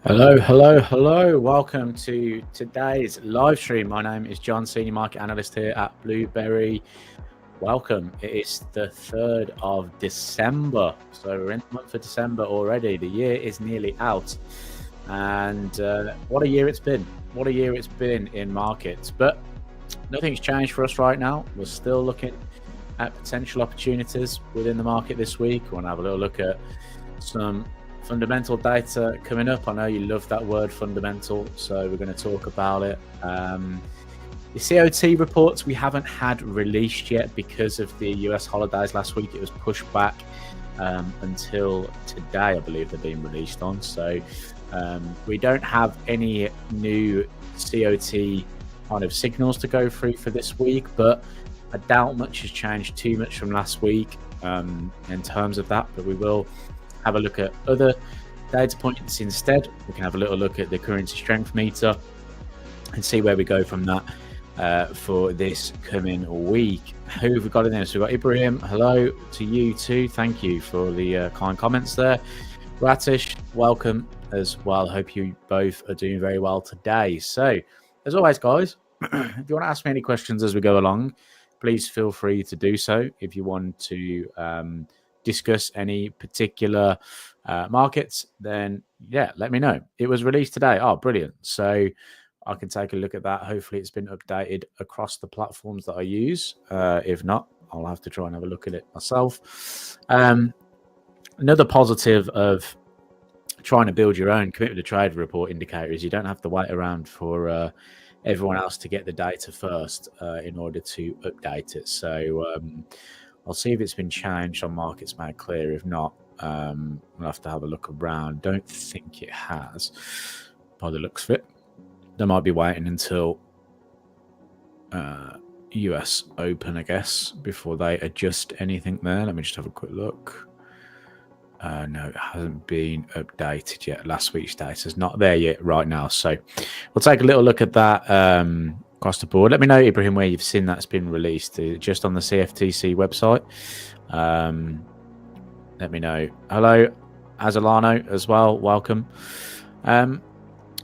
Hello. Welcome to today's live stream. My name is John, Senior Market Analyst here at 𝖢𝖣yiy. Welcome. It is the 3rd of December. So we're in the month of December already. The year is nearly out. And what a year it's been. What a year it's been in markets. But nothing's changed for us right now. We're still looking at potential opportunities within the market this week. We want to have a little look at some fundamental data coming up. I know you love that word fundamental, so we're going to talk about it. The COT reports we haven't had released yet because of the US holidays last week. It was pushed back until today, I believe they're being released on. So we don't have any new COT kind of signals to go through for this week, but I doubt much has changed too much from last week in terms of that. But we will have a look at other data points instead. We can have a little look at the currency strength meter and see where we go from that for this coming week. Who have we got in there? So we've got Ibrahim. Hello to you too. Thank you for the kind comments there. Ratish, welcome as well. Hope you both are doing very well today. So as always, guys, if you want to ask me any questions as we go along, please feel free to do so. If you want to discuss any particular markets, then yeah, let me know. It was released today. Oh, brilliant. So I can take a look at that. Hopefully it's been updated across the platforms that I use. If not, I'll have to try and have a look at it myself. Another positive of trying to build your own commitment to trade report indicator is you don't have to wait around for everyone else to get the data first in order to update it. So I'll see if it's been changed on Markets Made Clear. If not, we'll have to have a look around. Don't think it has, by the looks of it. They might be waiting until US Open, I guess, before they adjust anything there. Let me just have a quick look. No, it hasn't been updated yet. Last week's data is not there yet right now. So we'll take a little look at that across the board. Let me know, Ibrahim, where you've seen that's been released. Just on the CFTC website. Let me know. Hello, Azalano as well. Welcome.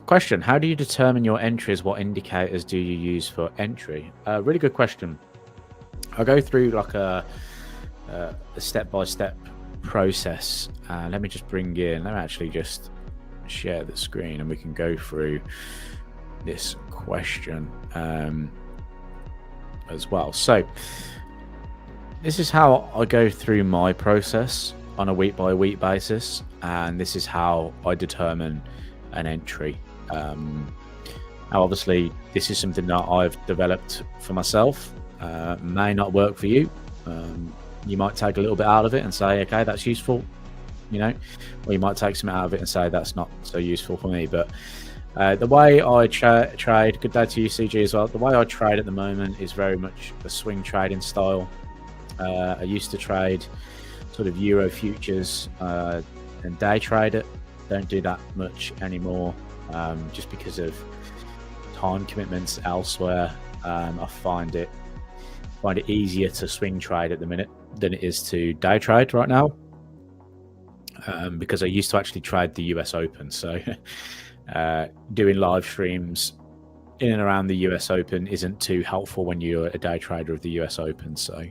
Question: how do you determine your entries? What indicators do you use for entry? Really good question. I'll go through like a step-by-step process. Let me just bring in. Let me actually just share the screen, and we can go through this question as well. So this is how I go through my process on a week-by-week basis, and this is how I determine an entry. Now obviously this is something that I've developed for myself. May not work for you. You might take a little bit out of it and say, okay, that's useful, you know, or you might take some out of it and say that's not so useful for me. But the way I trade, good day to you, CG, as well. The way I trade at the moment is very much a swing trading style. I used to trade sort of Euro futures and day trade it. Don't do that much anymore, just because of time commitments elsewhere. I find it easier to swing trade at the minute than it is to day trade right now, because I used to actually trade the US Open. So doing live streams in and around the US Open isn't too helpful when you're a day trader of the US Open. So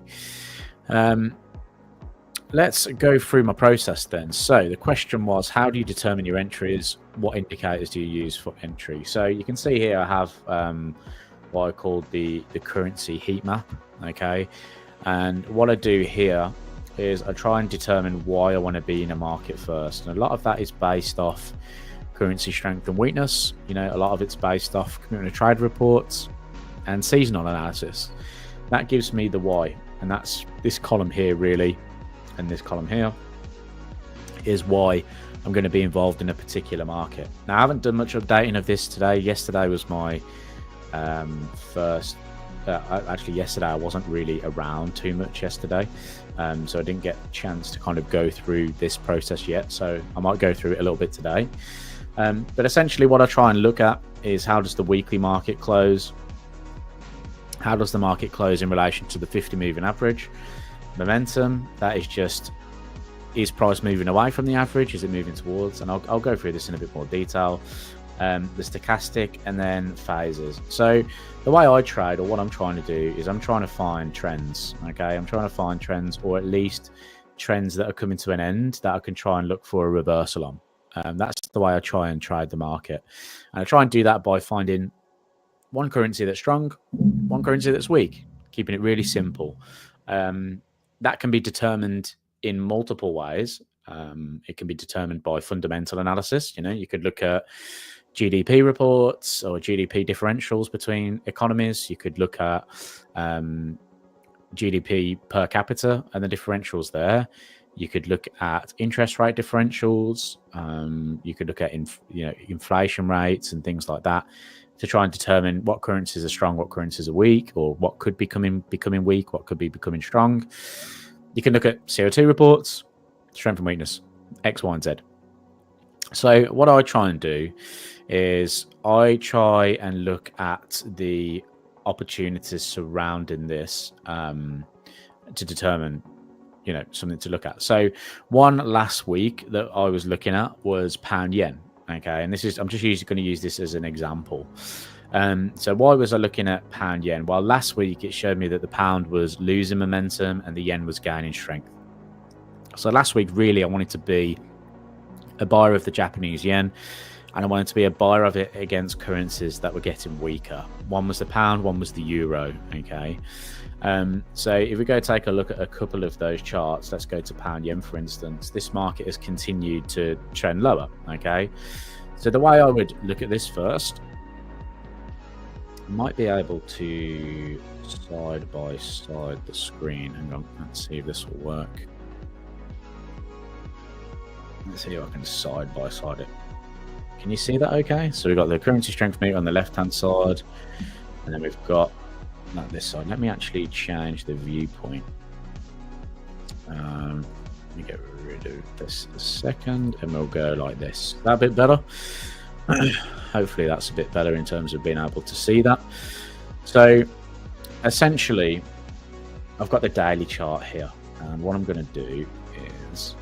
let's go through my process then. So the question was, how do you determine your entries? What indicators do you use for entry? So you can see here I have what I call the currency heat map. Okay, and what I do here is I try and determine why I want to be in a market first, and a lot of that is based off currency strength and weakness. You know, a lot of it's based off commitment to trade reports and seasonal analysis. That gives me the why, and that's this column here really, and this column here is why I'm going to be involved in a particular market. Now I haven't done much updating of this today. Yesterday was my first actually yesterday I wasn't really around too much yesterday, so I didn't get a chance to kind of go through this process yet, so I might go through it a little bit today. But essentially what I try and look at is, how does the weekly market close? How does the market close in relation to the 50 moving average? Momentum, that is just is price moving away from the average? Is it moving towards? And I'll go through this in a bit more detail. The stochastic and then phases. So the way I trade, or what I'm trying to do, is I'm trying to find trends. Okay, I'm trying to find trends, or at least trends that are coming to an end that I can try and look for a reversal on. That's the way I try and trade the market. And I try and do that by finding one currency that's strong, one currency that's weak, keeping it really simple. That can be determined in multiple ways. It can be determined by fundamental analysis. You know, you could look at GDP reports or GDP differentials between economies. You could look at GDP per capita and the differentials there. You could look at interest rate differentials. You could look at inflation rates and things like that to try and determine what currencies are strong, what currencies are weak, or what could be becoming weak, what could be becoming strong. You can look at CO2 reports, strength and weakness, X, Y, and Z. So what I try and do is I try and look at the opportunities surrounding this to determine, you know, something to look at. So one last week that I was looking at was pound yen. Okay, and this is, I'm just going to use this as an example. So why was I looking at pound yen? Well, last week it showed me that the pound was losing momentum and the yen was gaining strength. So last week, really, I wanted to be a buyer of the Japanese yen, and I wanted to be a buyer of it against currencies that were getting weaker. One was the pound, one was the euro. Okay, so if we go take a look at a couple of those charts, let's go to pound yen, for instance. This market has continued to trend lower. Okay, so the way I would look at this first, might be able to side by side the screen. Hang on, let's see if this will work. Let's see if I can side by side it. Can you see that okay? So we've got the currency strength meter on the left hand side, and then we've got this side. Let me actually change the viewpoint. Let me get rid of this a second, and we'll go like this. That a bit better? Hopefully that's a bit better in terms of being able to see that. So essentially, I've got the daily chart here, and what I'm going to do is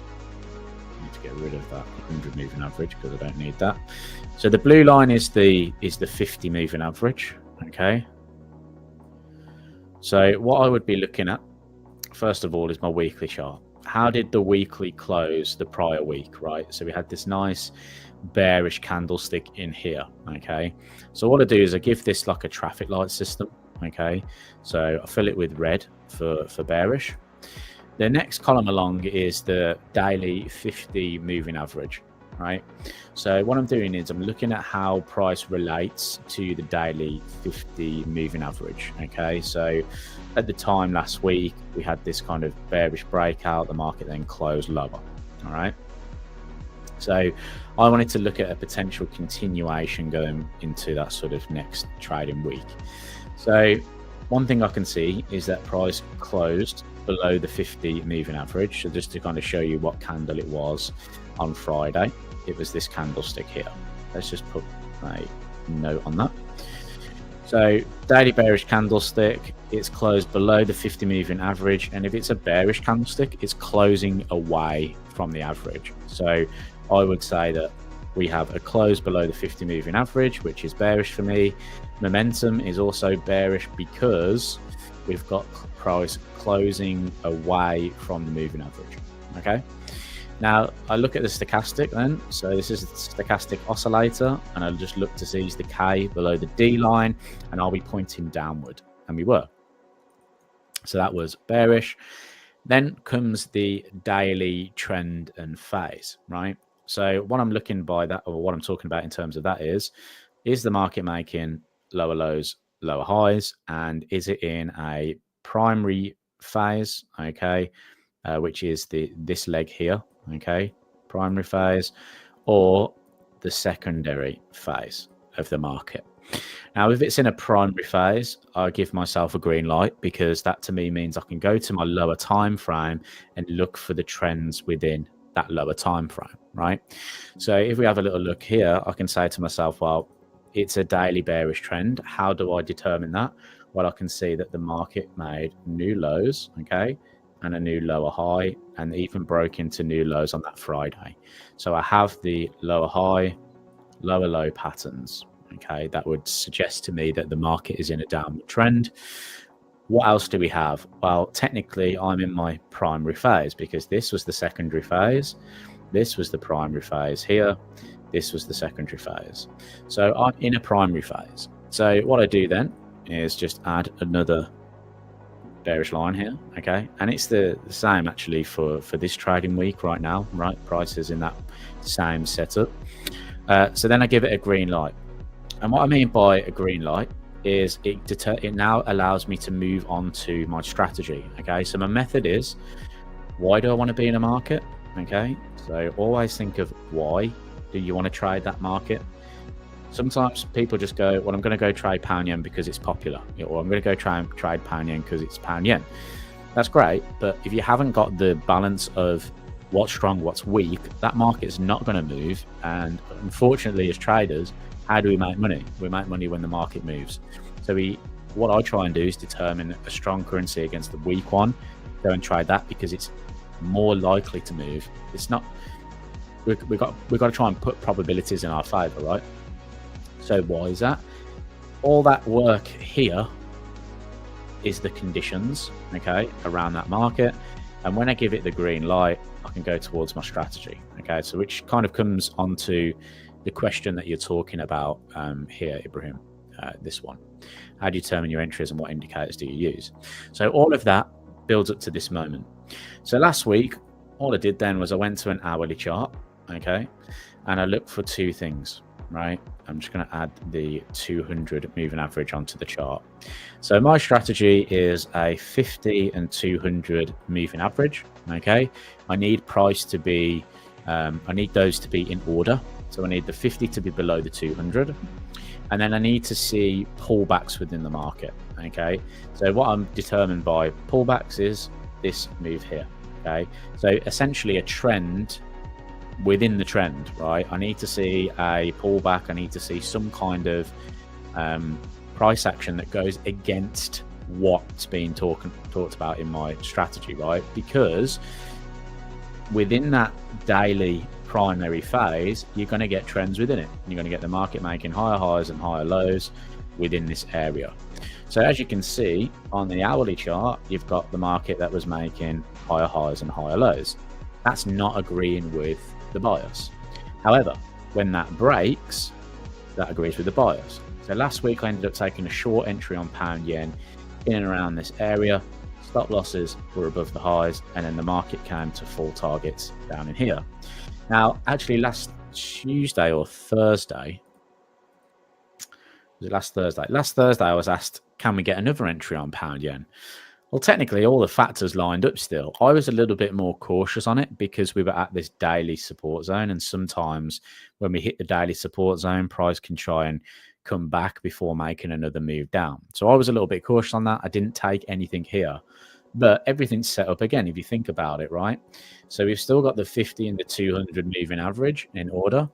get rid of that 100 moving average because I don't need that. So the blue line is the 50 moving average. Okay, so what I would be looking at first of all is my weekly chart. How did the weekly close the prior week? Right, so we had this nice bearish candlestick in here. Okay, so what I do is I give this like a traffic light system. Okay, so I fill it with red for bearish. The next column along is the daily 50 moving average, right? So what I'm doing is I'm looking at how price relates to the daily 50 moving average, okay? So at the time last week, we had this kind of bearish breakout. The market then closed lower, all right? So I wanted to look at a potential continuation going into that sort of next trading week. So one thing I can see is that price closed below the 50 moving average. So just to kind of show you what candle it was on Friday, it was this candlestick here. Let's just put a note on that. So daily bearish candlestick, it's closed below the 50 moving average, and if it's a bearish candlestick, it's closing away from the average. So I would say that we have a close below the 50 moving average, which is bearish for me. Momentum is also bearish because we've got price closing away from the moving average. Okay, now I look at the stochastic then. So this is the stochastic oscillator, and I'll just look to see is the K below the D line, and I'll be pointing downward, and we were. So that was bearish. Then comes the daily trend and phase, right? So what I'm looking by that, or what I'm talking about in terms of that is the market making lower lows, lower highs, and is it in a primary phase, okay, which is this leg here, okay, primary phase, or the secondary phase of the market. Now, if it's in a primary phase, I give myself a green light, because that to me means I can go to my lower time frame and look for the trends within that lower time frame, right? So if we have a little look here, I can say to myself, well, it's a daily bearish trend. How do I determine that? Well, I can see that the market made new lows, okay, and a new lower high, and even broke into new lows on that Friday. So I have the lower high, lower low patterns. Okay, that would suggest to me that the market is in a downward trend. What else do we have? Well, technically I'm in my primary phase, because this was the secondary phase, this was the primary phase here, this was the secondary phase. So I'm in a primary phase. So what I do then is just add another bearish line here. Okay, and it's the same actually for this trading week right now, right? Price is in that same setup. So then I give it a green light. And what I mean by a green light is it now allows me to move on to my strategy. Okay, so my method is, why do I want to be in a market? Okay, so always think of why do you want to trade that market. Sometimes people just go, well, I'm going to go trade pound yen because it's popular, or I'm going to go trade pound yen because it's pound yen. That's great, but if you haven't got the balance of what's strong, what's weak, that market is not going to move. And unfortunately, as traders, how do we make money? We make money when the market moves. So what I try and do is determine a strong currency against the weak one, go and trade that because it's more likely to move. It's not, we've got to try and put probabilities in our favor, right? So why is that? All that work here is the conditions, okay, around that market. And when I give it the green light, I can go towards my strategy. Okay, so which kind of comes onto the question that you're talking about here, Ibrahim, this one. How do you determine your entries and what indicators do you use? So all of that builds up to this moment. So last week, all I did then was I went to an hourly chart, okay, and I looked for two things, right? I'm just going to add the 200 moving average onto the chart. So my strategy is a 50 and 200 moving average, okay? I need price to be, I need those to be in order. So I need the 50 to be below the 200. And then I need to see pullbacks within the market, okay? So what I'm determined by pullbacks is this move here, okay? So essentially a trend within the trend, right? I need to see a pullback. I need to see some kind of price action that goes against what's being talked about in my strategy, right? Because within that daily primary phase, you're going to get trends within it. You're going to get the market making higher highs and higher lows within this area. So as you can see on the hourly chart, you've got the market that was making higher highs and higher lows. That's not agreeing with the bias. However, when that breaks, that agrees with the bias. So last week I ended up taking a short entry on pound yen in and around this area. Stop losses were above the highs, and then the market came to full targets down in here. Now, actually last Tuesday or Thursday, was it last Thursday? Last Thursday I was asked, can we get another entry on pound yen? Well, technically all the factors lined up still. I was a little bit more cautious on it because we were at this daily support zone, and sometimes when we hit the daily support zone, price can try and come back before making another move down. So I was a little bit cautious on that. I didn't take anything here, but everything's set up again if you think about it, right? So we've still got the 50 and the 200 moving average in order.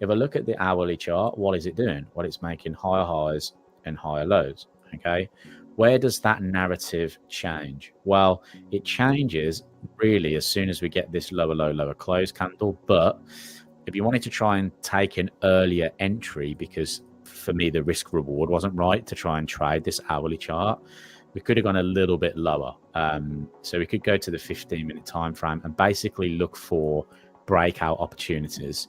If I look at the hourly chart, what is it doing? Well, it's making higher highs and higher lows, okay? Where does that narrative change? Well, it changes really as soon as we get this lower low, lower close candle. But if you wanted to try and take an earlier entry, because for me, the risk reward wasn't right to try and trade this hourly chart, we could have gone a little bit lower. So we could go to the 15-minute time frame and basically look for breakout opportunities.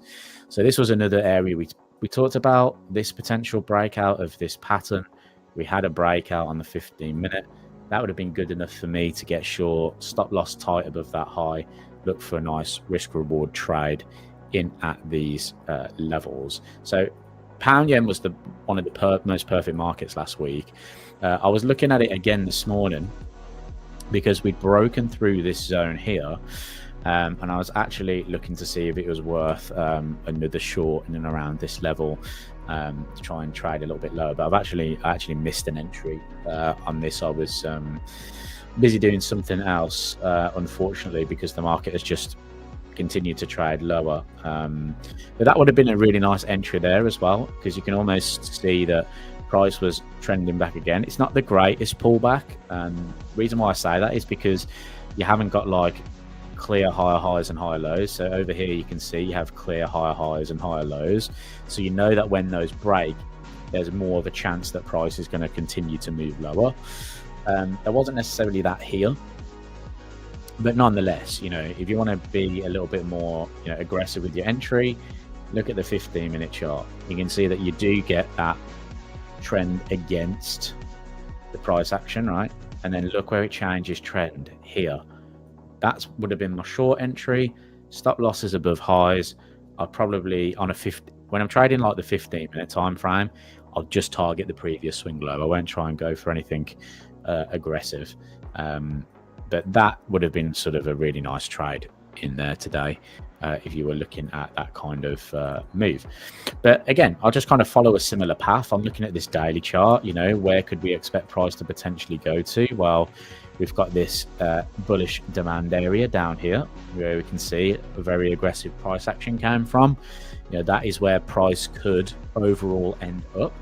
So this was another area we talked about, this potential breakout of this pattern. We had a breakout on the 15-minute. That would have been good enough for me to get short, stop loss tight above that high, look for a nice risk reward trade in at these levels. So pound yen was one of the most perfect markets last week. I was looking at it again this morning because we'd broken through this zone here, and I was actually looking to see if it was worth another short in and around this level to try and trade a little bit lower. But I actually missed an entry on this. I was busy doing something else, unfortunately, because the market has just continued to trade lower. But that would have been a really nice entry there as well, because you can almost see that price was trending back again. It's not the greatest pullback. Reason why I say that is because you haven't got like clear higher highs and higher lows. So over here you can see you have clear higher highs and higher lows. So you know that when those break, there's more of a chance that price is going to continue to move lower. There wasn't necessarily that here, but nonetheless, you know, if you want to be a little bit more, you know, aggressive with your entry, look at the 15-minute chart. You can see that you do get that trend against the price action, right? And then look where it changes trend here. That would have been my short entry. Stop losses above highs. I'll probably on a 50, when I'm trading like the 15-minute time frame, I'll just target the previous swing low. I won't try and go for anything aggressive. But that would have been sort of a really nice trade in there today if you were looking at that kind of move. But again, I'll just kind of follow a similar path. I'm looking at this daily chart. You know, where could we expect price to potentially go to? Well, we've got this bullish demand area down here where we can see a very aggressive price action came from. You know, that is where price could overall end up.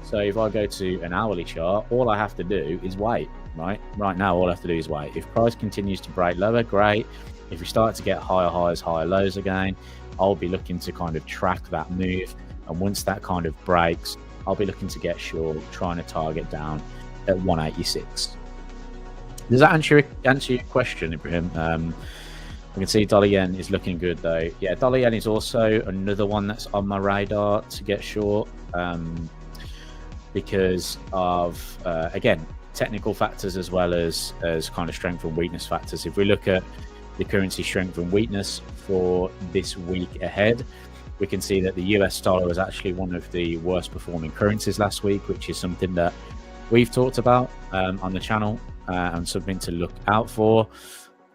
So if I go to an hourly chart, all I have to do is wait, right? Right now, all I have to do is wait. If price continues to break lower, great. If we start to get higher highs, higher lows again, I'll be looking to kind of track that move. And once that kind of breaks, I'll be looking to get short, trying to target down at 186. Does that answer your question, Ibrahim? I can see dollar yen is looking good though. Yeah, dollar yen is also another one that's on my radar to get short because of, again, technical factors as well as kind of strength and weakness factors. If we look at the currency strength and weakness for this week ahead, we can see that the US dollar was actually one of the worst performing currencies last week, which is something that we've talked about on the channel and something to look out for.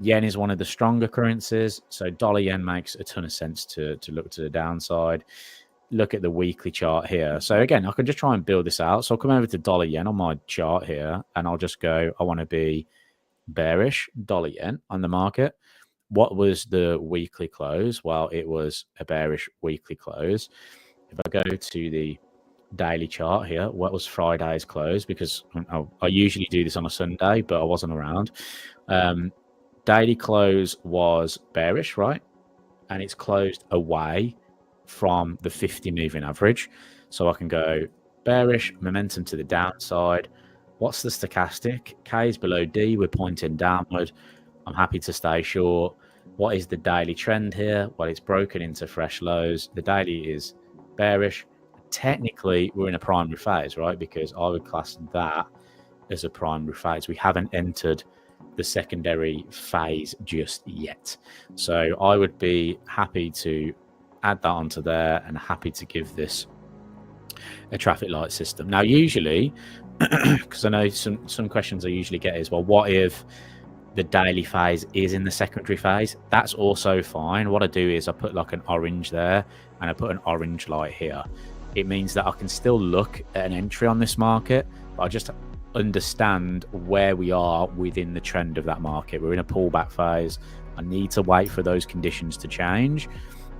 Yen is one of the stronger currencies, so dollar yen makes a ton of sense to look to the downside. Look at the weekly chart here. So again, I can just try and build this out. So I'll come over to dollar yen on my chart here, and I'll just go, I want to be bearish dollar yen on the market. What was the weekly close? Well, it was a bearish weekly close. If I go to the daily chart here, what was Friday's close? Because I usually do this on a Sunday, but I wasn't around. Daily close was bearish, right? And it's closed away from the 50 moving average. So I can go bearish, momentum to the downside. What's the stochastic? K is below D, we're pointing downward. I'm happy to stay short. What is the daily trend here? Well, it's broken into fresh lows. The daily is bearish. Technically, we're in a primary phase, right? Because I would class that as a primary phase. We haven't entered the secondary phase just yet. So I would be happy to add that onto there and happy to give this a traffic light system. Now, usually, because I know some questions I usually get is, well, what if the daily phase is in the secondary phase? That's also fine. What I do is I put like an orange there and I put an orange light here. It means that I can still look at an entry on this market, but I just understand where we are within the trend of that market. We're in a pullback phase. I need to wait for those conditions to change,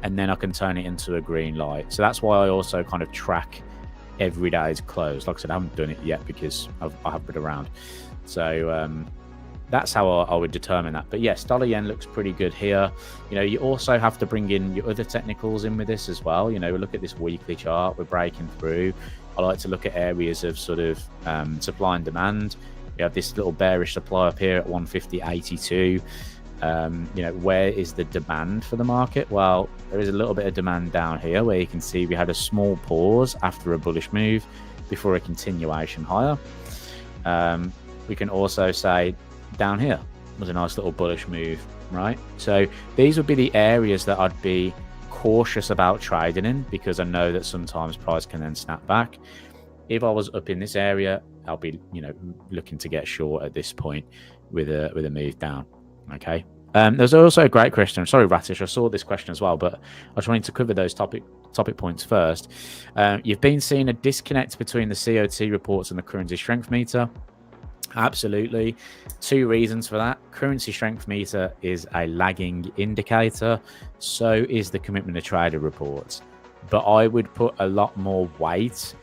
and then I can turn it into a green light. So that's why I also kind of track every day's close. Like I said, I haven't done it yet because I have been around. So that's how I would determine that. But yes, dollar yen looks pretty good here. You know, you also have to bring in your other technicals in with this as well. You know, we look at this weekly chart, we're breaking through. I like to look at areas of sort of supply and demand. We have this little bearish supply up here at 150.82. You know, where is the demand for the market? Well, there is a little bit of demand down here where you can see we had a small pause after a bullish move before a continuation higher. We can also say down here was a nice little bullish move, right? So these would be the areas that I'd be cautious about trading in, because I know that sometimes price can then snap back. If I was up in this area, I'll be, you know, looking to get short at this point with a move down. Okay. There's also a great question. I'm sorry, Ratish, I saw this question as well, but I was trying to cover those topic points first. You've been seeing a disconnect between the COT reports and the currency strength meter. Absolutely. Two reasons for that. Currency strength meter is a lagging indicator. So is the commitment to trader reports. But I would put a lot more weight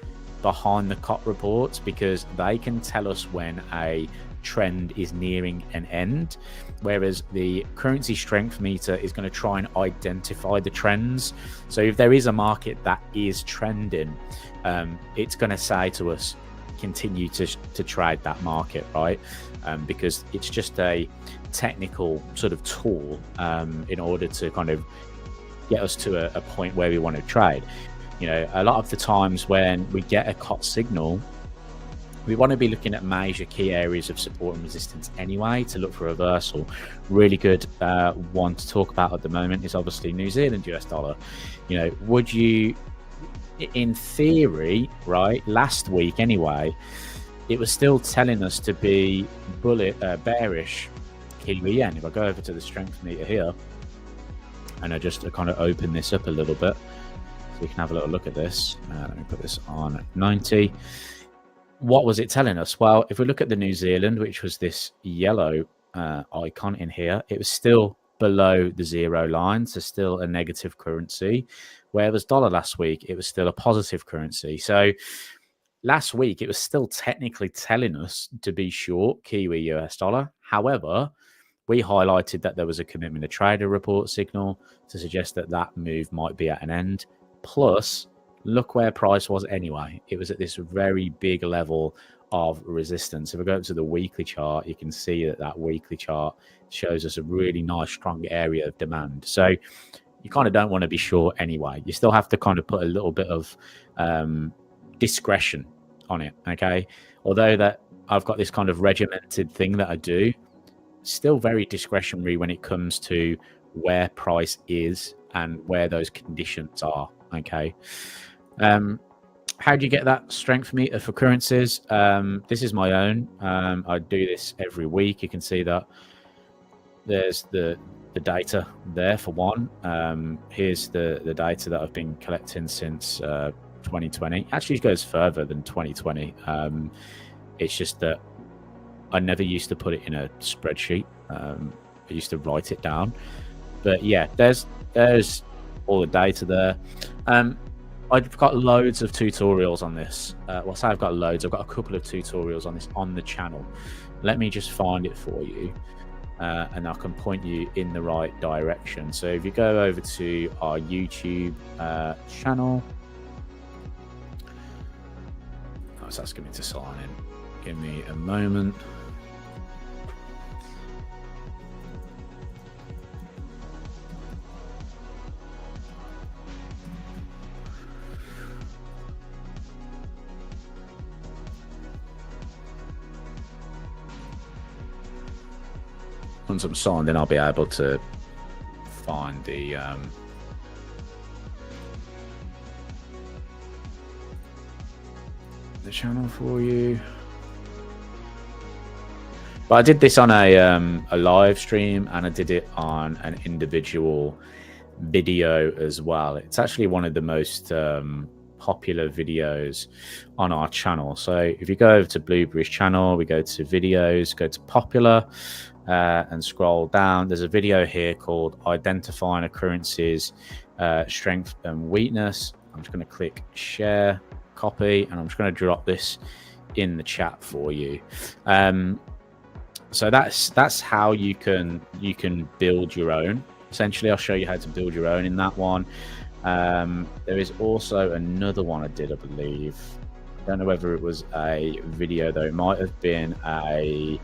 behind the COT reports because they can tell us when a trend is nearing an end, whereas the currency strength meter is going to try and identify the trends. So if there is a market that is trending, it's going to say to us, continue to trade that market, right? Because it's just a technical sort of tool in order to kind of get us to a point where we want to trade. You know, a lot of the times when we get a COT signal, we want to be looking at major key areas of support and resistance anyway to look for reversal. Really good one to talk about at the moment is obviously New Zealand US dollar. You know, would you, in theory, right, last week anyway, it was still telling us to be bearish Kiwi yen. If I go over to the strength meter here, and I just kind of open this up a little bit, so we can have a little look at this. Let me put this on 90. What was it telling us? Well, if we look at the New Zealand, which was this yellow icon in here, it was still below the zero line, so still a negative currency. Whereas dollar last week, it was still a positive currency. So last week, it was still technically telling us to be short Kiwi US dollar. However, we highlighted that there was a commitment to trader report signal to suggest that that move might be at an end. Plus, look where price was anyway. It was at this very big level of resistance. If we go up to the weekly chart, you can see that that weekly chart shows us a really nice strong area of demand. So you kind of don't want to be short anyway. You still have to kind of put a little bit of discretion on it, okay? Although that I've got this kind of regimented thing that I do, still very discretionary when it comes to where price is and where those conditions are, okay? How do you get that strength meter for currencies? This is my own. I do this every week. You can see that there's the data there for one. Here's the data that I've been collecting since 2020. Actually, it goes further than 2020. It's just that I never used to put it in a spreadsheet. I used to write it down. But yeah, there's all the data there. I've got loads of tutorials on this. Well, say I've got loads. I've got a couple of tutorials on this on the channel. Let me just find it for you, and I can point you in the right direction. So if you go over to our YouTube channel, oh, it's asking me to sign in. Give me a moment. Once I'm signed in, I'll be able to find the channel for you. But I did this on a live stream, and I did it on an individual video as well. It's actually one of the most popular videos on our channel. So if you go over to Blueberry's channel, we go to videos, go to popular, and scroll down. There's a video here called Identifying a Currency's Strength and Weakness. I'm just going to click share, copy, and I'm just going to drop this in the chat for you. So that's how you can build your own. Essentially, I'll show you how to build your own in that one. There is also another one I did, I believe. I don't know whether it was a video though. It might have been a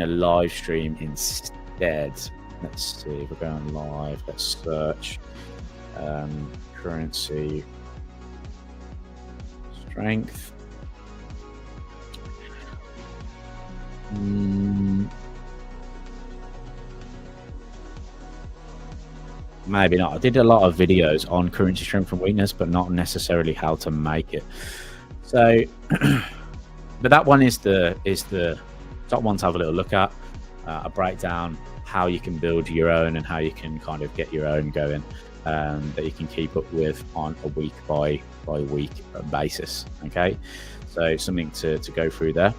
live stream instead. Let's see if we're going live. Let's search currency strength. Maybe not. I did a lot of videos on currency strength and weakness, but not necessarily how to make it. So, but that one is the top one to have a little look at. A breakdown how you can build your own and how you can kind of get your own going, that you can keep up with on a week by week basis. Okay, so something to go through there.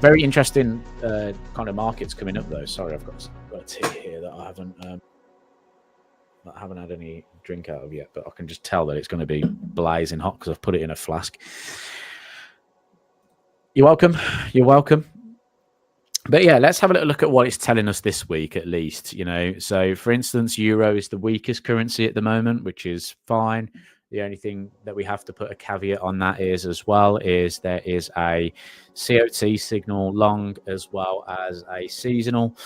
Very interesting kind of markets coming up though. Sorry, I've got a tea here that I haven't I haven't had any drink out of yet, but I can just tell that it's going to be blazing hot because I've put it in a flask. You're welcome. You're welcome. But yeah, let's have a little look at what it's telling us this week, at least, you know. So, for instance, euro is the weakest currency at the moment, which is fine. The only thing that we have to put a caveat on that is there is a COT signal long as well as a seasonal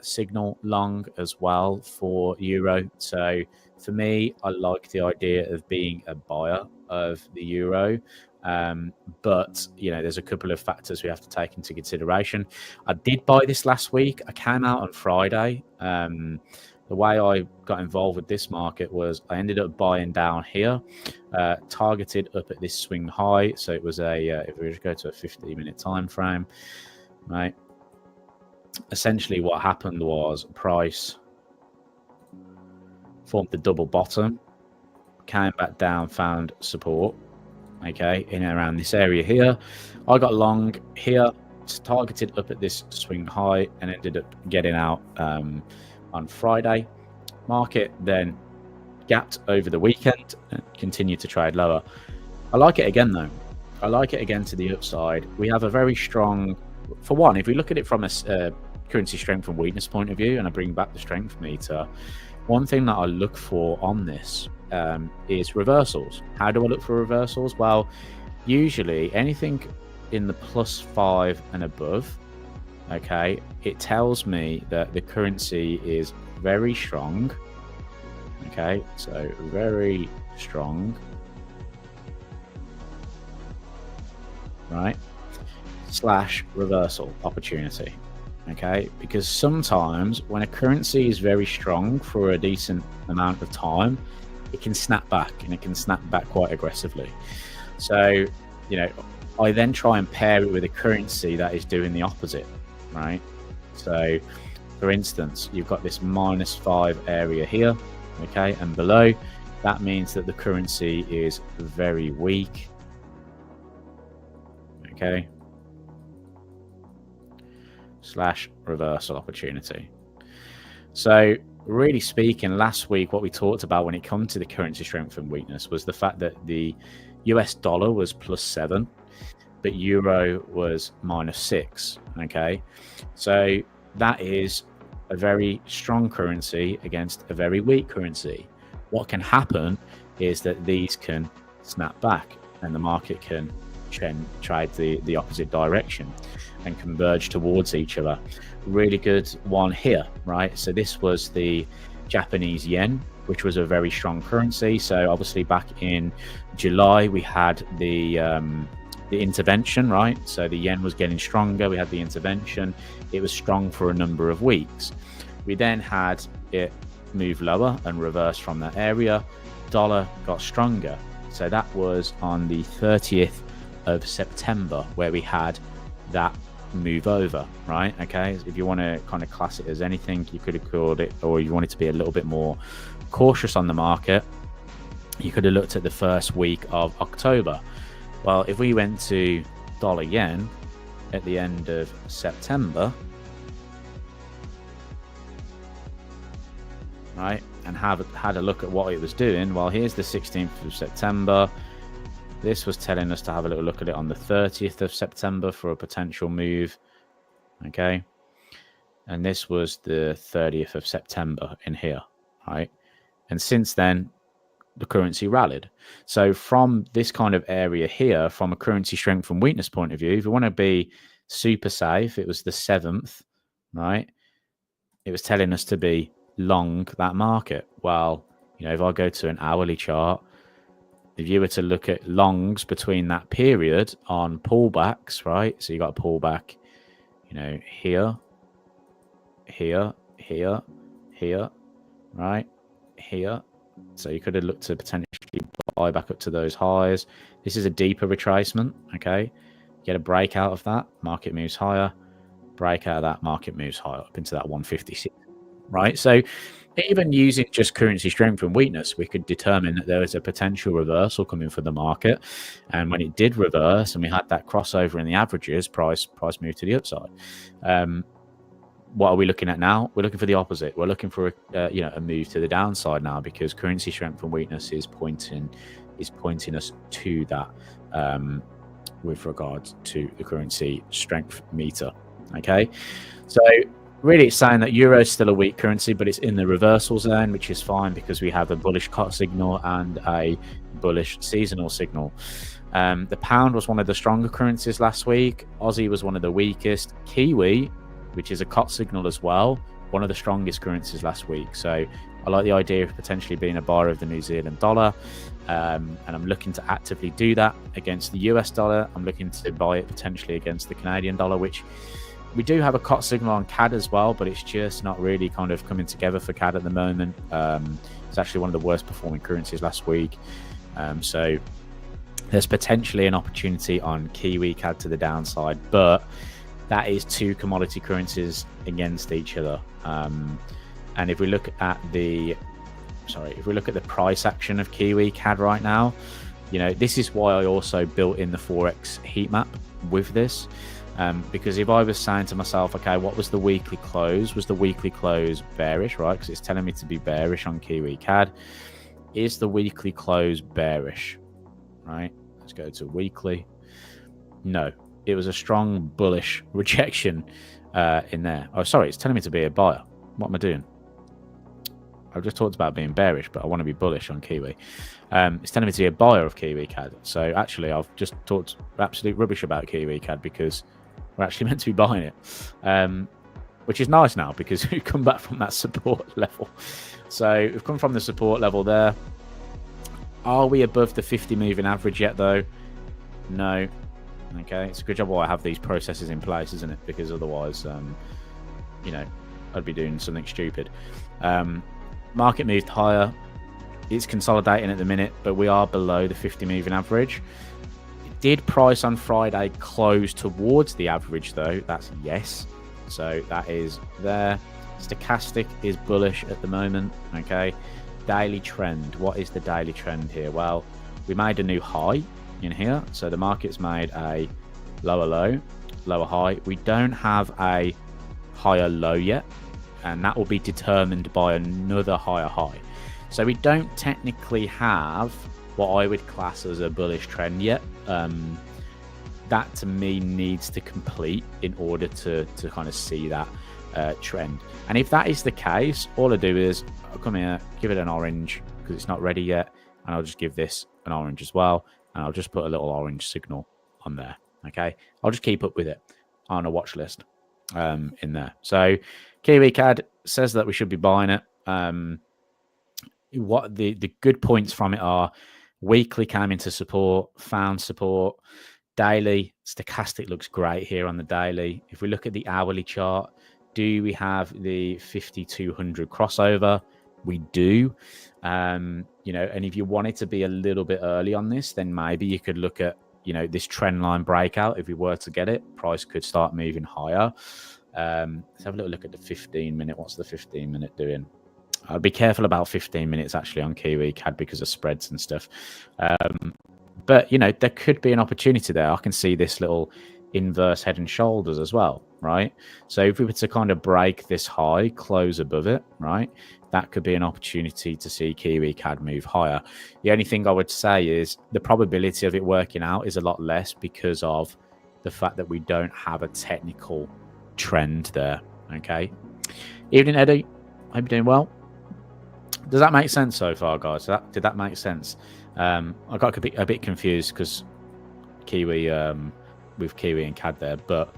signal long as well for euro. So for me, I like the idea of being a buyer of the euro. But you know, there's a couple of factors we have to take into consideration. I did buy this last week. I came out on Friday. The way I got involved with this market was I ended up buying down here, targeted up at this swing high. So it was if we just go to a 15-minute time frame, right? Essentially what happened was price formed the double bottom, came back down, found support, okay, in and around this area here. I got long here, targeted up at this swing high, and ended up getting out on Friday. Market then gapped over the weekend and continued to trade lower. I like it again though. I like it again to the upside. We have a very strong, for one, if we look at it from a currency strength and weakness point of view, and I bring back the strength meter, one thing that I look for on this is reversals. How do I look for reversals? Well, usually anything in the +5 and above, okay, it tells me that the currency is very strong. Okay, so very strong, right? / reversal opportunity. Okay, because sometimes when a currency is very strong for a decent amount of time, it can snap back, and it can snap back quite aggressively. So, you know, I then try and pair it with a currency that is doing the opposite, right? So, for instance, you've got this -5 area here, okay, and below. That means that the currency is very weak, okay, / reversal opportunity. So, really speaking, last week, what we talked about when it comes to the currency strength and weakness was the fact that the US dollar was +7, but euro was -6, okay? So that is a very strong currency against a very weak currency. What can happen is that these can snap back and the market can trade the opposite direction and converge towards each other. Really good one here, right? So this was the Japanese yen, which was a very strong currency. So obviously back in July we had the intervention, right? So the yen was getting stronger. We had the intervention. It was strong for a number of weeks. We then had it move lower and reverse from that area. Dollar got stronger. So that was on the 30th of September where we had that move over, right? Okay, if you want to kind of class it as anything, you could have called it, or you wanted to be a little bit more cautious on the market, you could have looked at the first week of October. Well, if we went to dollar yen at the end of September, right, and had a look at what it was doing, well, here's the 16th of September. This was telling us to have a little look at it on the 30th of September for a potential move, okay? And this was the 30th of September in here, right? And since then, the currency rallied. So from this kind of area here, from a currency strength and weakness point of view, if you want to be super safe, it was the 7th, right? It was telling us to be long that market. Well, you know, if I go to an hourly chart, if you were to look at longs between that period on pullbacks, right? So you got a pullback, you know, here, right? Here. So you could have looked to potentially buy back up to those highs. This is a deeper retracement, okay? Get a break out of that, market moves higher. Break out of that, market moves higher up into that 156, right? So even using just currency strength and weakness, we could determine that there was a potential reversal coming for the market. And when it did reverse and we had that crossover in the averages, price moved to the upside. what are we looking at now? We're looking for the opposite. We're looking for a move to the downside now, because currency strength and weakness is pointing us to that with regards to the currency strength meter. Okay, so really it's saying that euro is still a weak currency, but it's in the reversal zone, which is fine because we have a bullish cut signal and a bullish seasonal signal. The pound was one of the stronger currencies last week. Aussie was one of the weakest. Kiwi, which is a cut signal as well, one of the strongest currencies last week. So I like the idea of potentially being a buyer of the New Zealand dollar, and I'm looking to actively do that against the US dollar. I'm looking to buy it potentially against the Canadian dollar, which we do have a cut signal on CAD as well, but it's just not really kind of coming together for CAD at the moment. It's actually one of the worst performing currencies last week. So there's potentially an opportunity on Kiwi CAD to the downside, but that is two commodity currencies against each other. And if we look at the price action of Kiwi CAD right now, this is why I also built in the Forex heat map with this. Because if I was saying to myself, okay, what was the weekly close? Was the weekly close bearish, right? Because it's telling me to be bearish on Kiwi CAD. Is the weekly close bearish, right? Let's go to weekly. No, it was a strong bullish rejection in there. Oh, sorry, it's telling me to be a buyer. What am I doing? I've just talked about being bearish, but I want to be bullish on Kiwi. It's telling me to be a buyer of Kiwi CAD. So actually, I've just talked absolute rubbish about Kiwi CAD because we're actually meant to be buying it, which is nice now because we've come back from that support level. So we've come from the support level there. Are we above the 50 moving average yet, though? No. Okay, it's a good job why I have these processes in place, isn't it? Because otherwise, I'd be doing something stupid. Market moved higher. It's consolidating at the minute, but we are below the 50 moving average. It did price on Friday close towards the average, though. That's yes. So that is there. Stochastic is bullish at the moment. Okay. Daily trend. What is the daily trend here? Well, we made a new high in here. So the market's made a lower low, lower high. We don't have a higher low yet, and that will be determined by another higher high. So we don't technically have what I would class as a bullish trend yet. That to me needs to complete in order to kind of see that trend. And if that is the case, all I do is I'll come here, give it an orange because it's not ready yet, and I'll just give this an orange as well, and I'll just put a little orange signal on there. Okay, I'll just keep up with it on a watch list in there. So Kiwi CAD says that we should be buying it. What the good points from it are: weekly came into support, found support. Daily stochastic looks great here on the daily. If we look at the hourly chart, do we have the 5200 crossover? We do. And if you wanted to be a little bit early on this, then maybe you could look at this trend line breakout. If we were to get it, price could start moving higher. Let's have a little look at the 15-minute. What's the 15-minute doing? I'd be careful about 15 minutes actually on Kiwi CAD because of spreads and stuff. But there could be an opportunity there. I can see this little inverse head and shoulders as well, right? So if we were to kind of break this high, close above it, right, that could be an opportunity to see Kiwi CAD move higher. The only thing I would say is the probability of it working out is a lot less because of the fact that we don't have a technical trend there. Okay. Evening, Eddie. Hope you're doing well. Does that make sense so far, guys? Did that make sense? I got a bit confused because Kiwi with Kiwi and CAD there, but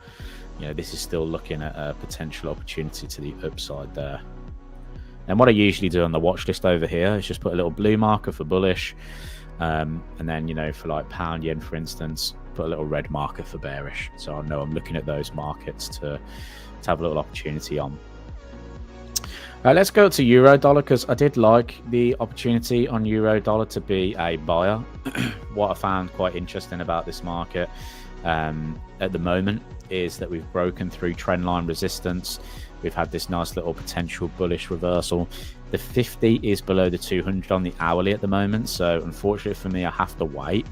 this is still looking at a potential opportunity to the upside there. And what I usually do on the watch list over here is just put a little blue marker for bullish, and then for like pound yen, for instance, put a little red marker for bearish. So I know I'm looking at those markets to have a little opportunity on. Let's go to euro dollar because I did like the opportunity on euro dollar to be a buyer. What I found quite interesting about this market at the moment is that we've broken through trendline resistance. We've had this nice little potential bullish reversal. The 50 is below the 200 on the hourly at the moment, so unfortunately for me I have to wait.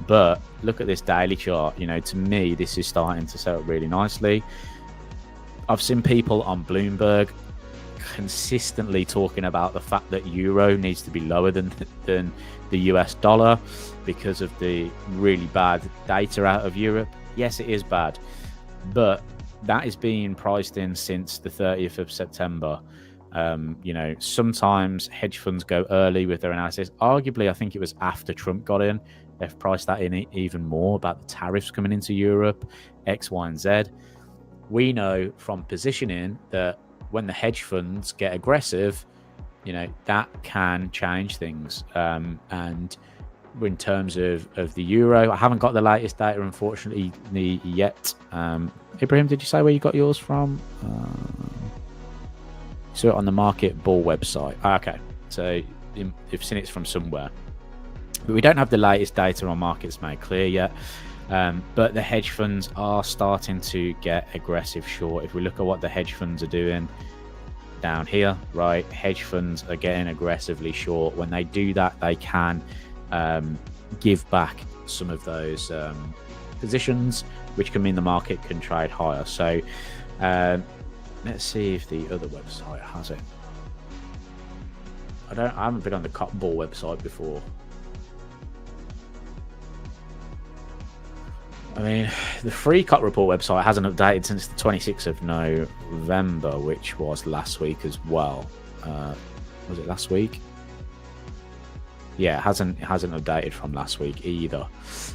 But look at this daily chart. To me this is starting to set up really nicely. I've seen people on Bloomberg consistently talking about the fact that euro needs to be lower than the US dollar because of the really bad data out of Europe. Yes, it is bad, but that is being priced in since the 30th of September. You know, sometimes hedge funds go early with their analysis. Arguably, I think it was after Trump got in, they've priced that in even more about the tariffs coming into Europe, X, Y, and Z. We know from positioning that when the hedge funds get aggressive, you know, that can change things. And in terms of the euro, I haven't got the latest data, unfortunately, yet. Ibrahim, did you say where you got yours from? So on the Market Bull website. Okay, so you've seen it's from somewhere. But we don't have the latest data on markets made clear yet. But the hedge funds are starting to get aggressive short. If we look at what the hedge funds are doing down here, right, hedge funds are getting aggressively short. When they do that, they can give back some of those positions, which can mean the market can trade higher. So let's see if the other website has it. I haven't been on the Bull website before. I mean, the free cut report website hasn't updated since the 26th of November, which was last week as well. Was it last week? Yeah, it hasn't updated from last week either.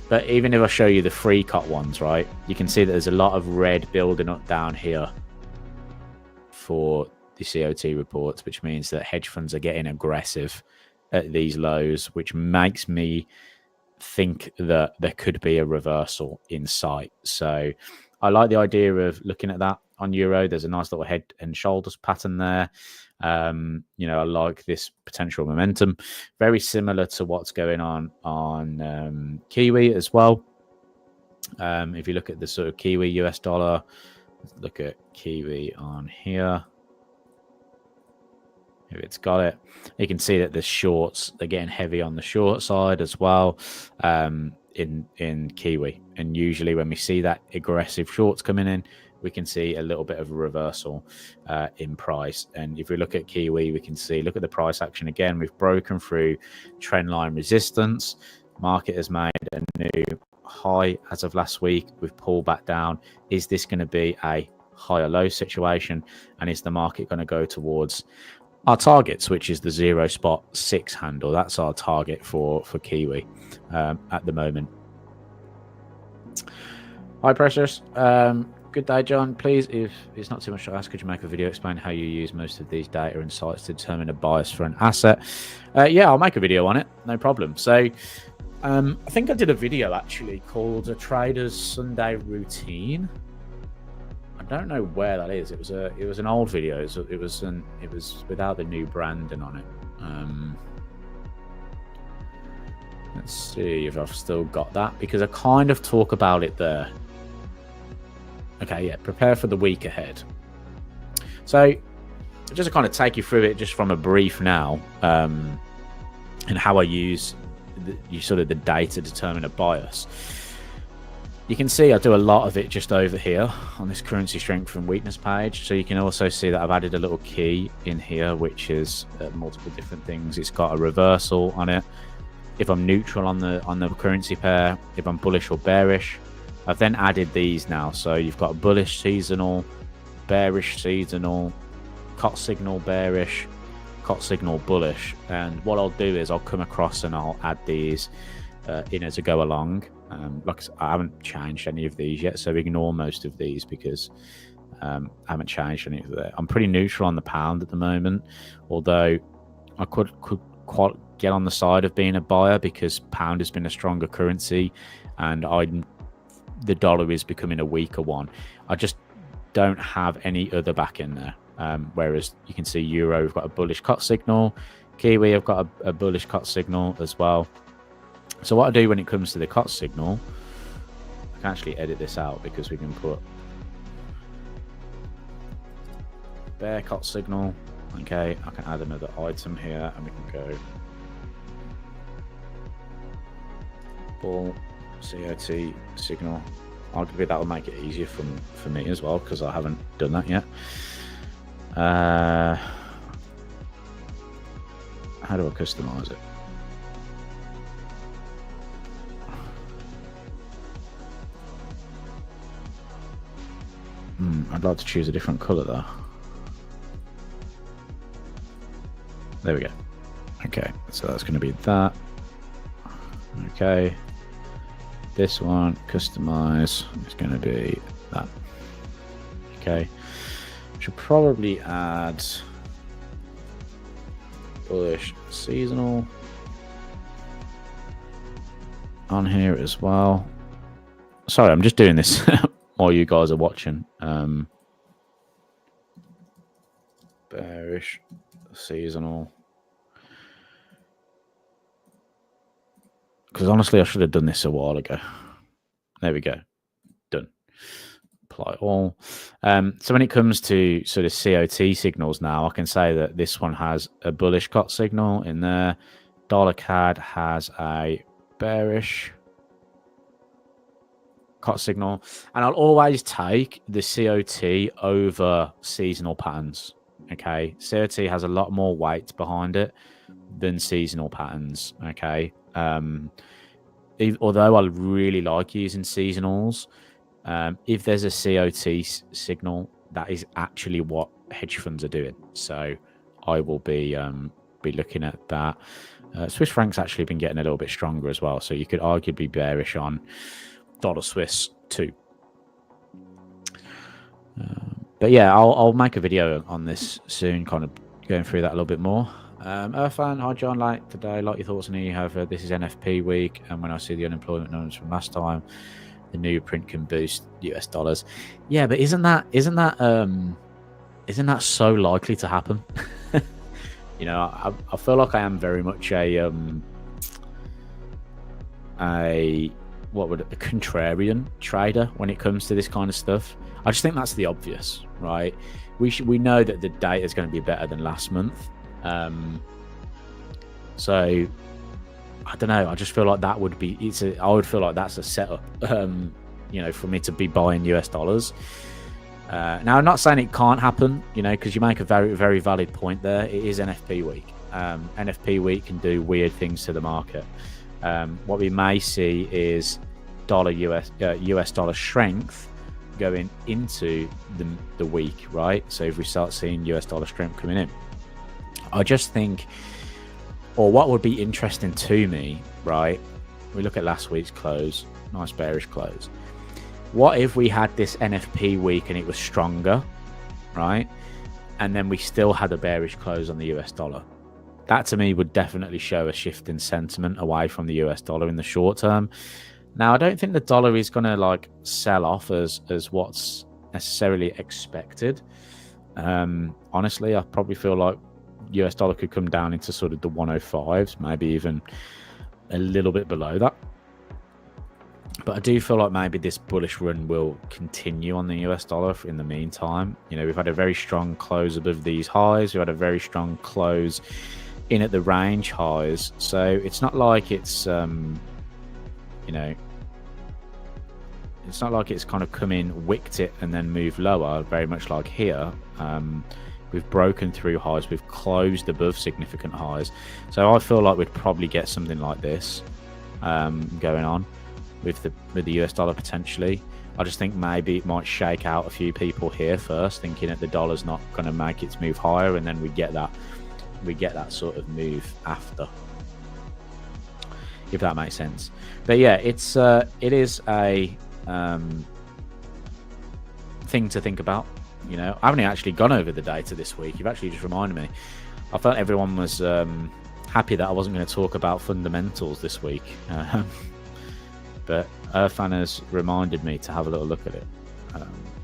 But even if I show you the free cut ones, right, you can see that there's a lot of red building up down here for the COT reports, which means that hedge funds are getting aggressive at these lows, which makes me think that there could be a reversal in sight. So I like the idea of looking at that on euro. There's a nice little head and shoulders pattern there. You know, I like this potential momentum, very similar to what's going on Kiwi as well. If you look at the sort of Kiwi US dollar, let's look at Kiwi on here. If it's got it, you can see that the shorts, they're getting heavy on the short side as well in Kiwi. And usually when we see that aggressive shorts coming in, we can see a little bit of a reversal in price. And if we look at Kiwi, we can see, look at the price action again. We've broken through trend line resistance. Market has made a new high as of last week. We've pulled back down. Is this going to be a higher low situation? And is the market going to go towards our targets, which is the 0.6 handle? That's our target for Kiwi at the moment. Hi, Precious. Good day, John. Please, if it's not too much to ask, could you make a video explain how you use most of these data and sites to determine a bias for an asset? Yeah, I'll make a video on it. No problem. So I think I did a video actually called A Trader's Sunday Routine. I don't know where that is. It was an old video. It was without the new branding on it. Let's see if I've still got that, because I kind of talk about it there. Okay, yeah, prepare for the week ahead. So just to kind of take you through it just from a brief now, and how I use the data to determine a bias. You can see I do a lot of it just over here on this currency strength and weakness page. So you can also see that I've added a little key in here, which is multiple different things. It's got a reversal on it. If I'm neutral on the currency pair, if I'm bullish or bearish. I've then added these now. So you've got a bullish seasonal, bearish seasonal, cut signal bearish, cut signal bullish. And what I'll do is I'll come across and I'll add these in as I go along. Like I haven't changed any of these yet, so ignore most of these because I haven't changed any of that. I'm pretty neutral on the pound at the moment, although I could quite get on the side of being a buyer because pound has been a stronger currency and the dollar is becoming a weaker one. I just don't have any other back in there. Whereas you can see euro, we've got a bullish cut signal. Kiwi, I've got a bullish cut signal as well. So what I do when it comes to the cut signal, I can actually edit this out because we can put bear cut signal. Okay, I can add another item here and we can go bull COT signal. arguably that will make it easier for me as well, because I haven't done that yet. How do I customize it? I'd like to choose a different color though. There we go. Okay, so that's going to be that. Okay, this one, customize, is going to be that. Okay, should probably add bullish seasonal on here as well. Sorry, I'm just doing this while you guys are watching. Bearish seasonal. Because honestly, I should have done this a while ago. There we go. Done. Apply all. So when it comes to sort of COT signals now, I can say that this one has a bullish COT signal in there. Dollar CAD has a bearish COT signal. And I'll always take the COT over seasonal patterns. Okay. COT has a lot more weight behind it than seasonal patterns. Okay. Although I really like using seasonals, if there's a COT signal, that is actually what hedge funds are doing. So I will be looking at that. Swiss franc's actually been getting a little bit stronger as well, so you could arguably be bearish on dollar Swiss too. But yeah, I'll make a video on this soon, kind of going through that a little bit more. Irfan, hi John, like today, like your thoughts on EU. However, this is NFP week, and when I see the unemployment numbers from last time, the new print can boost US dollars. Yeah, but isn't that so likely to happen? You know, I feel like I am very much a contrarian trader when it comes to this kind of stuff. I just think that's the obvious, right? We know that the data is going to be better than last month. So I don't know. I just feel like that would be. I would feel like that's a setup. You know, for me to be buying US dollars. Now, I'm not saying it can't happen. You know, because you make a very, very valid point there. It is NFP week. NFP week can do weird things to the market. What we may see is US dollar strength going into the week, right? So if we start seeing US dollar strength coming in, I just think, or what would be interesting to me, right? We look at last week's close, nice bearish close. What if we had this NFP week and it was stronger, right? And then we still had a bearish close on the US dollar. That to me would definitely show a shift in sentiment away from the US dollar in the short term. Now, I don't think the dollar is going to like sell off as what's necessarily expected. Honestly, I probably feel like US dollar could come down into sort of the 105s, maybe even a little bit below that. But I do feel like maybe this bullish run will continue on the US dollar in the meantime. You know, we've had a very strong close above these highs. We've had a very strong close in at the range highs. So it's not like it's, you know, it's not like it's kind of come in, wicked it, and then moved lower, very much like here. We've broken through highs. We've closed above significant highs. So I feel like we'd probably get something like this going on with the US dollar potentially. I just think maybe it might shake out a few people here first, thinking that the dollar's not going to make its move higher, and then we get that sort of move after, if that makes sense. But yeah, it is a thing to think about. You know, I haven't actually gone over the data this week. You've actually just reminded me. I felt everyone was happy that I wasn't going to talk about fundamentals this week. But Irfan has reminded me to have a little look at it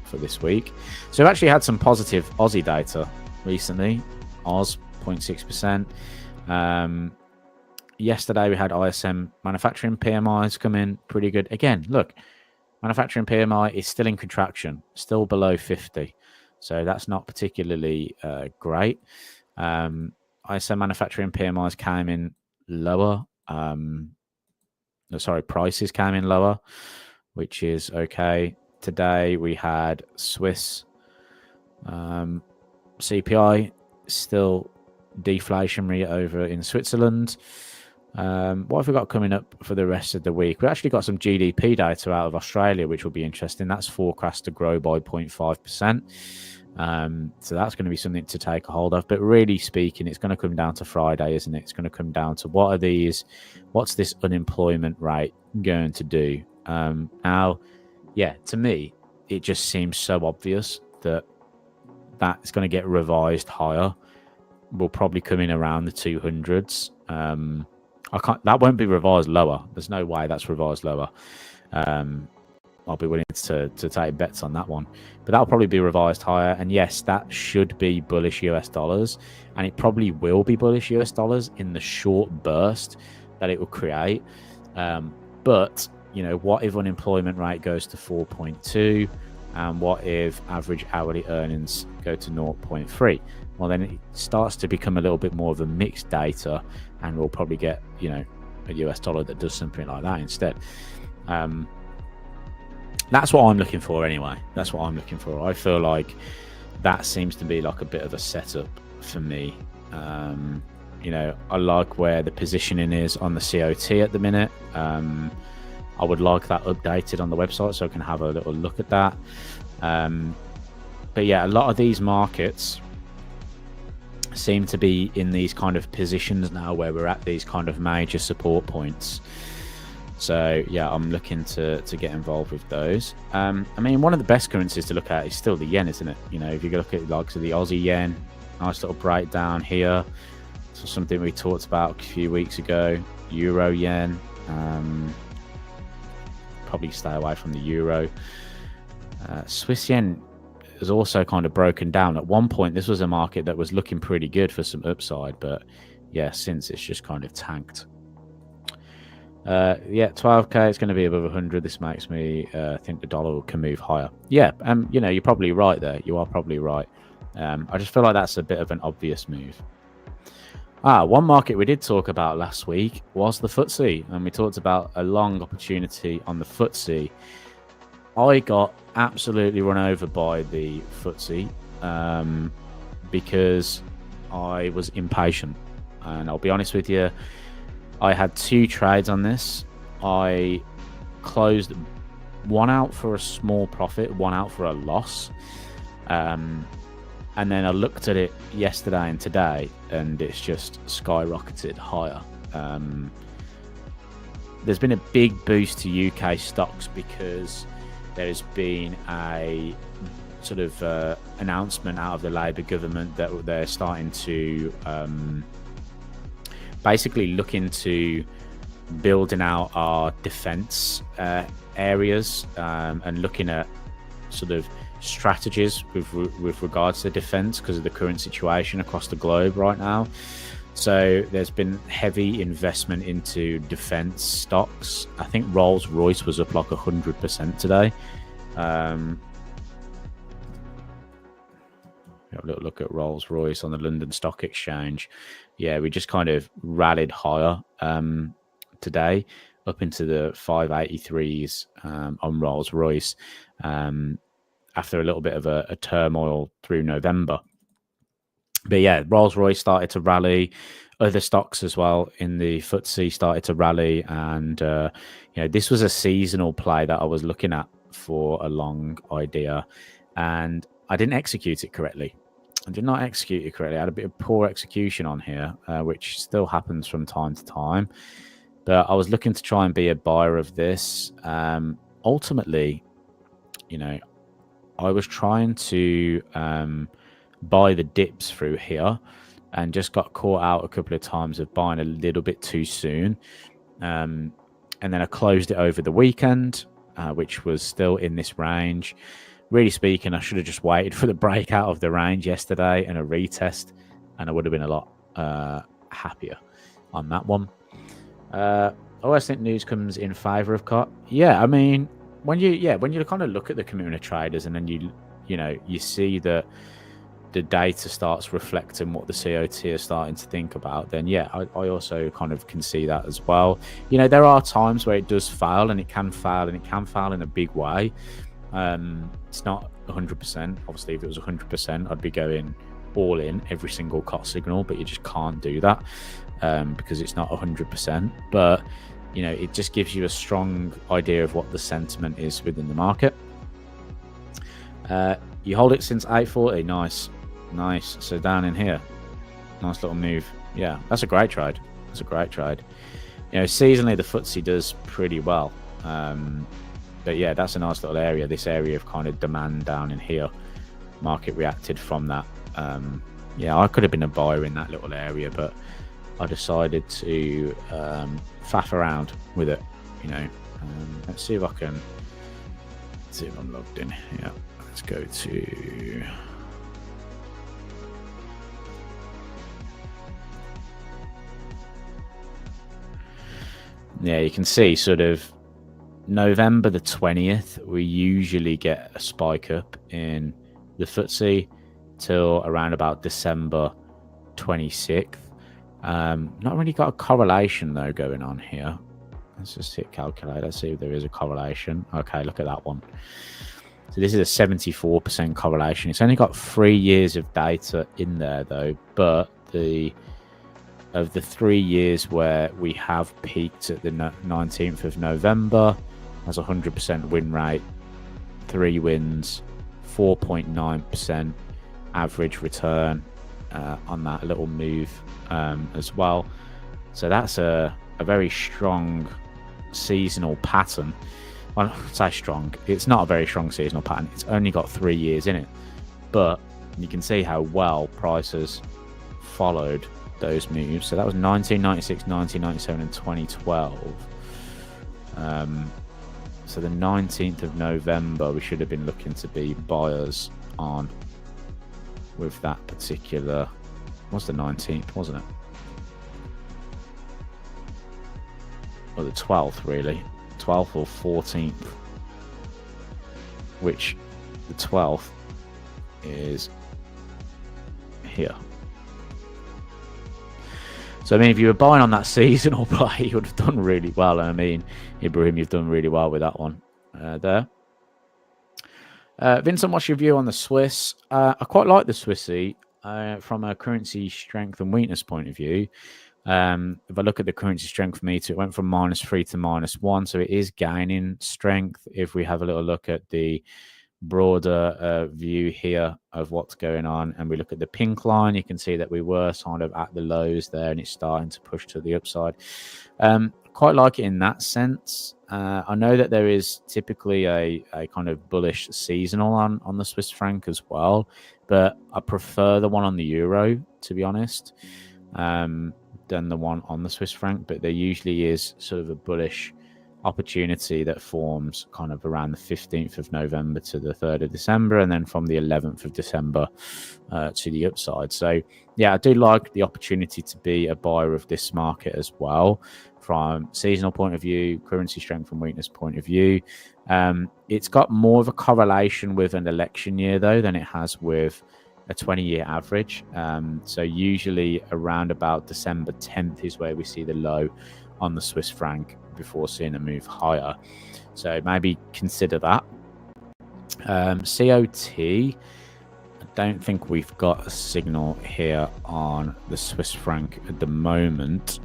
for this week. So we've actually had some positive Aussie data recently. Oz, 0.6%. Yesterday we had ISM manufacturing PMIs come in pretty good. Again, look, manufacturing PMI is still in contraction, still below 50. So that's not particularly great. ISM manufacturing PMIs came in lower. Sorry, prices came in lower, which is okay. Today we had Swiss CPI still deflationary over in Switzerland. What have we got coming up for the rest of the week? We actually got some GDP data out of Australia, which will be interesting. That's forecast to grow by 0.5%. So that's going to be something to take a hold of. But really speaking, it's going to come down to Friday, isn't it? It's going to come down to what's this unemployment rate going to do? Now, yeah, to me, it just seems so obvious that that's going to get revised higher. We'll probably come in around the 200s. That won't be revised lower. There's no way that's revised lower. I'll be willing to take bets on that one. But that'll probably be revised higher. And yes, that should be bullish US dollars. And it probably will be bullish US dollars in the short burst that it will create. But, you know, what if unemployment rate goes to 4.2? And what if average hourly earnings go to 0.3? Well, then it starts to become a little bit more of a mixed data. And we'll probably get, you know, a US dollar that does something like that instead. That's what I'm looking for anyway. That's what I'm looking for. I feel like that seems to be like a bit of a setup for me. You know, I like where the positioning is on the COT at the minute. I would like that updated on the website so I can have a little look at that. But yeah, a lot of these markets seem to be in these kind of positions now where we're at these kind of major support points. So yeah, I'm looking to get involved with those. I mean, one of the best currencies to look at is still the yen, isn't it? You know, if you look at like the Aussie yen, nice little breakdown here. So something we talked about a few weeks ago. Euro yen, probably stay away from the euro. Swiss yen is also kind of broken down. At one point, this was a market that was looking pretty good for some upside, but yeah, since it's just kind of tanked. Yeah, 12k, it's going to be above 100. This makes me think the dollar can move higher. Yeah, you know, you're probably right there. You are probably right. I just feel like that's a bit of an obvious move. One market we did talk about last week was the FTSE, and we talked about a long opportunity on the FTSE. I got absolutely run over by the FTSE because I was impatient, and I'll be honest with you, I had 2 trades on this. I closed one out for a small profit, one out for a loss. And then I looked at it yesterday and today, and it's just skyrocketed higher. There's been a big boost to UK stocks because there has been a sort of announcement out of the Labour government that they're starting to basically look into building out our defense areas and looking at sort of strategies with regards to defense because of the current situation across the globe right now. So there's been heavy investment into defense stocks. I think Rolls-Royce was up like 100% today. Have a little look at Rolls-Royce on the London Stock Exchange. Yeah, we just kind of rallied higher today, up into the 583s on Rolls-Royce after a little bit of a turmoil through November. But yeah, Rolls-Royce started to rally. Other stocks as well in the FTSE started to rally. And, you know, this was a seasonal play that I was looking at for a long idea. And I didn't execute it correctly. I did not execute it correctly. I had a bit of poor execution on here, which still happens from time to time. But I was looking to try and be a buyer of this. Ultimately, you know, I was trying to buy the dips through here and just got caught out a couple of times of buying a little bit too soon. And then I closed it over the weekend, which was still in this range. Really speaking, I should have just waited for the breakout of the range yesterday and a retest, and I would have been a lot happier on that one. I always think news comes in favor of cut. Yeah, I mean, when you kind of look at the community traders and then you see that the data starts reflecting what the COT are starting to think about, then yeah, I also kind of can see that as well. You know, there are times where it does fail, and it can fail, and it can fail in a big way. It's not 100%. Obviously, if it was 100%, I'd be going all in every single cost signal, but you just can't do that because it's not 100%. But you know, it just gives you a strong idea of what the sentiment is within the market. You hold it since 840. Nice. So down in here, nice little move. Yeah, that's a great trade. That's a great trade. You know, seasonally the FTSE does pretty well. But yeah, that's a nice little area. This area of kind of demand down in here, market reacted from that. Yeah, I could have been a buyer in that little area, but I decided to faff around with it. You know, let's see if I can see if I'm logged in. Yeah, let's go to. Yeah, you can see sort of November the 20th, we usually get a spike up in the FTSE till around about December 26th. Not really got a correlation though going on here. Let's just hit calculate. Let's see if there is a correlation. Okay, look at that one. So this is a 74% correlation. It's only got 3 years of data in there though, but of the 3 years where we have peaked at the 19th of November, has a 100% win rate, 3 wins, 4.9% average return on that little move as well. So that's a very strong seasonal pattern. Well, I'd say strong. It's not a very strong seasonal pattern. It's only got 3 years in it, but you can see how well prices followed those moves. So that was 1996, 1997, and 2012. So the 19th of November, we should have been looking to be buyers on with that particular. Was the 19th, wasn't it? Or the 12th, really? 12th or 14th? Which the 12th is here. So, I mean, if you were buying on that seasonal play, you would have done really well. I mean, Ibrahim, you've done really well with that one there. Vincent, what's your view on the Swiss? I quite like the Swissy from a currency strength and weakness point of view. If I look at the currency strength meter, it went from -3 to -1, so it is gaining strength. If we have a little look at the broader view here of what's going on, and we look at the pink line, you can see that we were kind of at the lows there, and it's starting to push to the upside. Quite like it in that sense. I know that there is typically a kind of bullish seasonal on the Swiss franc as well, but I prefer the one on the euro, to be honest, than the one on the Swiss franc. But there usually is sort of a bullish opportunity that forms kind of around the 15th of November to the 3rd of December, and then from the 11th of December to the upside. So yeah, I do like the opportunity to be a buyer of this market as well, from seasonal point of view, currency strength and weakness point of view. It's got more of a correlation with an election year though than it has with a 20-year average. So usually around about December 10th is where we see the low on the Swiss franc before seeing a move higher. So maybe consider that. COT, I don't think we've got a signal here on the Swiss franc at the moment.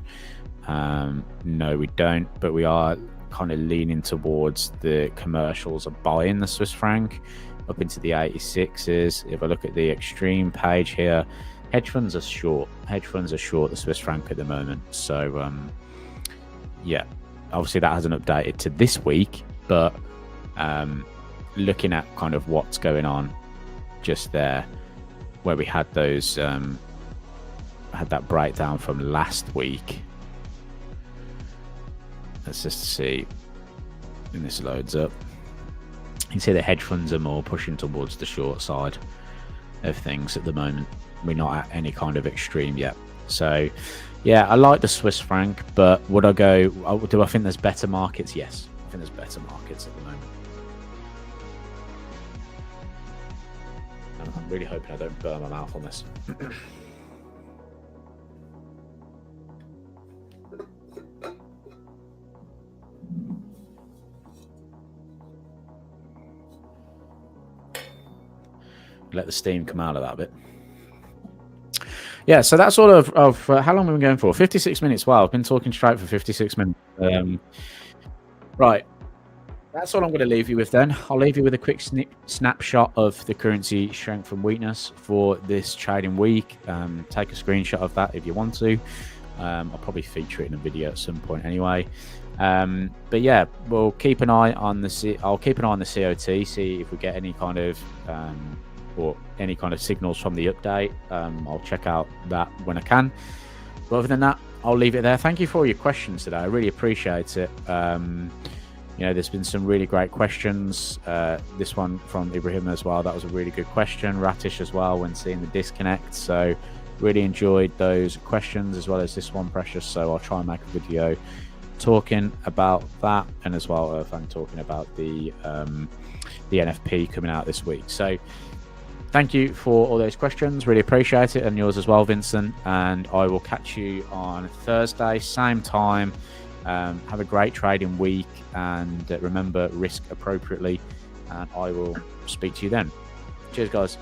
No, we don't, but we are kind of leaning towards the commercials of buying the Swiss franc up into the 86s. If I look at the extreme page here, hedge funds are short. Hedge funds are short the Swiss franc at the moment. So yeah, obviously that hasn't updated to this week, but looking at kind of what's going on just there, where we had those had that breakdown from last week. Let's just see when this loads up. You can see the hedge funds are more pushing towards the short side of things at the moment. We're not at any kind of extreme yet. So yeah, I like the Swiss franc, but would I go, do I think there's better markets? Yes, I think there's better markets at the moment. I'm really hoping I don't burn my mouth on this. Let the steam come out of that a bit. Yeah, so that's all of how long have we been going for? 56 minutes. Wow, I've been talking straight for 56 minutes. Right. That's all I'm going to leave you with then. I'll leave you with a quick snapshot of the currency strength and weakness for this trading week. Take a screenshot of that if you want to. I'll probably feature it in a video at some point anyway. But yeah, we'll keep an eye on the I'll keep an eye on the COT, see if we get any kind of or any kind of signals from the update. I'll check out that when I can. But other than that, I'll leave it there. Thank you for all your questions today. I really appreciate it. You know, there's been some really great questions. This one from Ibrahim as well. That was a really good question. Ratish as well when seeing the disconnect. So really enjoyed those questions as well as this one, Precious. So I'll try and make a video talking about that, and as well if I'm talking about the NFP coming out this week. So thank you for all those questions. Really appreciate it, and yours as well, Vincent. And I will catch you on Thursday, same time. Have a great trading week, and remember, risk appropriately, and I will speak to you then. Cheers, guys.